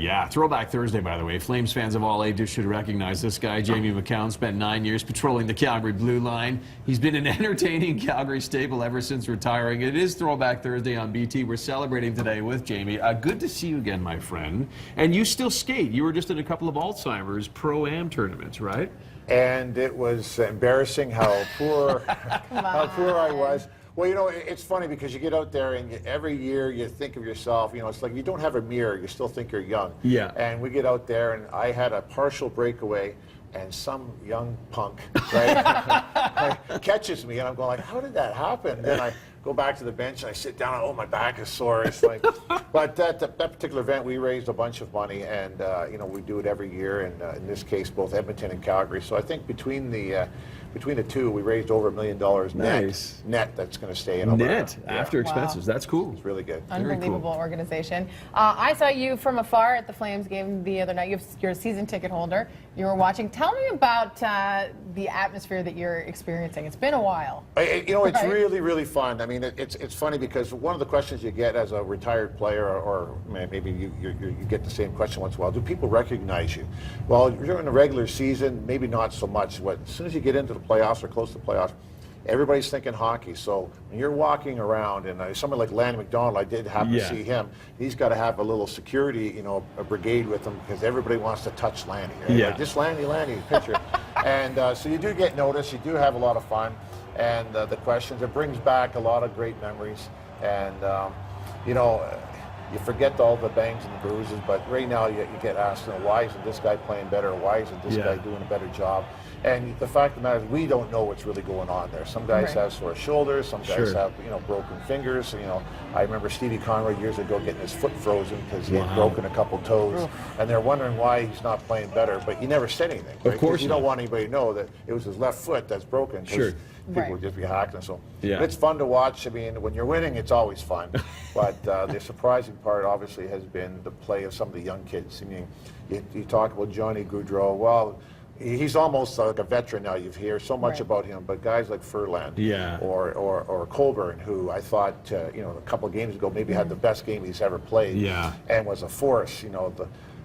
Yeah, Throwback Thursday, by the way. Flames fans of all ages should recognize this guy. Jamie Macoun spent 9 years patrolling the Calgary Blue Line. He's been an entertaining Calgary staple ever since retiring. It is Throwback Thursday on BT. We're celebrating today with Jamie. Good to see you again, my friend. And you still skate. You were just in a couple of Alzheimer's Pro-Am tournaments, right? And it was embarrassing how poor, how poor I was. Well, you know, it's funny because you get out there and every year you think of yourself, you know, it's like you don't have a mirror, you still think you're young. Yeah. And we get out there and I had a partial breakaway and some young punk, right, catches me and I'm going like, how did that happen? And then I go back to the bench and I sit down and, oh, my back is sore. It's like, but that particular event, we raised a bunch of money and, you know, we do it every year. And in this case, both Edmonton and Calgary. So I think between the two, we raised over $1 million Nice. net that's going to to stay in Alberta. Net after expenses. Wow. That's cool. It's really good. Unbelievable organization. I saw you from afar at the Flames game the other night. You're a season ticket holder. You were watching. Tell me about the atmosphere that you're experiencing. It's been a while. You know, it's Right? really, really fun. I mean, it's funny because one of the questions you get as a retired player, or maybe you get the same question once in a while, do people recognize you? Well, during the regular season, maybe not so much. As soon as you get into the playoffs or close to the playoffs, everybody's thinking hockey. So when you're walking around, and someone like Lanny McDonald, I did happen to see him. He's got to have a little security, you know, a brigade with him because everybody wants to touch Lanny. Right? Yeah. Like, just Lanny, picture. And so you do get noticed. You do have a lot of fun. And the questions, it brings back a lot of great memories. And, you know, you forget all the bangs and the bruises, but right now you get asked, you know, why isn't this guy playing better? Why isn't this guy doing a better job? And the fact of the matter is, we don't know what's really going on there. Some guys have sore shoulders, some guys have, you know, broken fingers. You know, I remember Stevie Conroy years ago getting his foot frozen because he had broken a couple toes, and they're wondering why he's not playing better. But he never said anything. Right? Of course, you don't want anybody to know that it was his left foot that's broken. People would just be hacking. So it's fun to watch. I mean, when you're winning, it's always fun. But the surprising part, obviously, has been the play of some of the young kids. I mean, you talk about Johnny Gaudreau. Well, he's almost like a veteran now. You hear so much about him, but guys like Furlan or Colburn, who I thought, you know, a couple of games ago maybe had the best game he's ever played, and was a force. You know,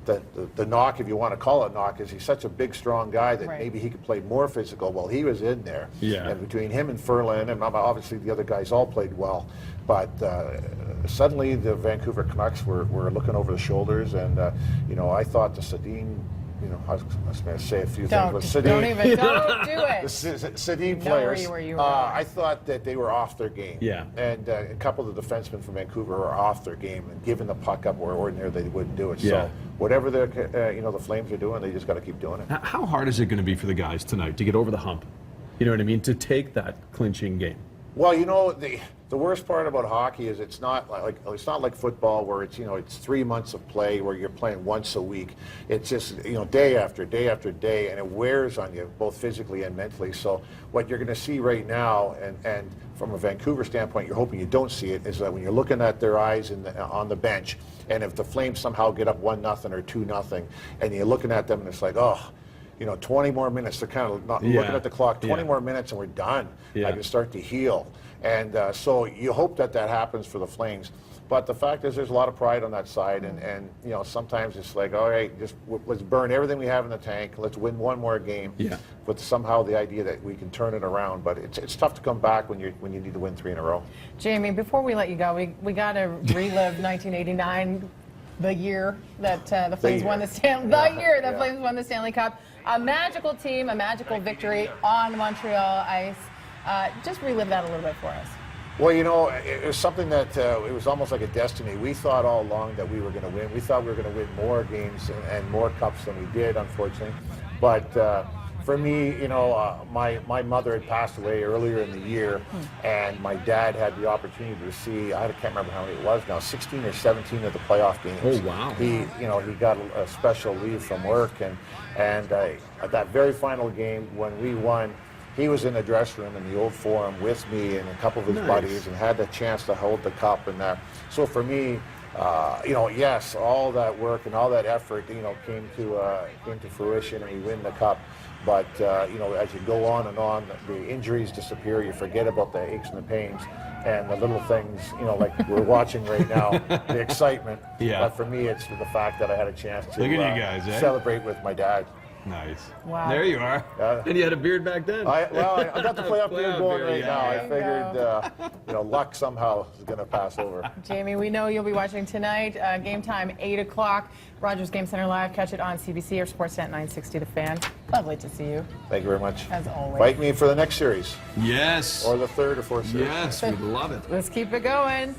the knock, if you want to call it knock, is he's such a big, strong guy that maybe he could play more physical. Well, he was in there. And between him and Furlan, and obviously the other guys all played well, but suddenly the Vancouver Canucks were looking over the shoulders, and you know, I thought the Sedin, you know, I was going to say a few things, but Sedin, don't do it. The Sedin players, I thought that they were off their game. And a couple of the defensemen from Vancouver were off their game and giving the puck up where ordinarily they wouldn't do it. So whatever you know, the Flames are doing, they just got to keep doing it. How hard is it going to be for the guys tonight to get over the hump? You know what I mean? To take that clinching game. Well, you know, the worst part about hockey is it's not like football where it's, you know, it's 3 months of play where you're playing once a week. It's just, you know, day after day after day, and it wears on you both physically and mentally. So what you're going to see right now, and from a Vancouver standpoint, you're hoping you don't see it, is that when you're looking at their eyes on the bench, and if the Flames somehow get up 1-0 or 2-0, and you're looking at them and it's like, oh, you know, 20 more minutes. They're kind of not looking at the clock. 20 more minutes and we're done. I can start to heal. And so you hope that happens for the Flames. But the fact is, there's a lot of pride on that side. And you know, sometimes it's like, all right, just let's burn everything we have in the tank. Let's win one more game. With somehow the idea that we can turn it around. But it's tough to come back when you need to win 3 in a row. Jamie, before we let you go, we got to relive 1989. The year that the Flames won the Flames won the Stanley Cup. A magical team, a magical victory on Montreal ice. Just relive that a little bit for us. Well, you know, it was something that it was almost like a destiny. We thought all along that we were going to win. We thought we were going to win more games and more cups than we did, unfortunately. But for me, you know, my mother had passed away earlier in the year, and my dad had the opportunity to see, I can't remember how many it was now, 16 or 17 of the playoff games. Oh, wow. He got a special leave from work, and at that very final game when we won, he was in the dressing room in the old Forum with me and a couple of his buddies, and had the chance to hold the cup. And so for me, you know, yes, all that work and all that effort, you know, came to fruition, and we win the cup. But you know, as you go on, the injuries disappear. You forget about the aches and the pains, and the little things, you know, like we're watching right now, the excitement. Yeah. But for me, it's the fact that I had a chance to Look at you guys, eh? celebrate with my dad. Nice. Wow. There you are. And you had a beard back then. I got the playoff beard going right now. I There you figured, you know, luck somehow is going to pass over. Jamie, we know you'll be watching tonight. Game time, 8 o'clock. Rogers Game Center Live. Catch it on CBC or Sportsnet 960 The Fan. Lovely to see you, Thank you very much. as always. Invite me for the next series, Yes. or the third or fourth series. Yes, we'd love it. Let's keep it going.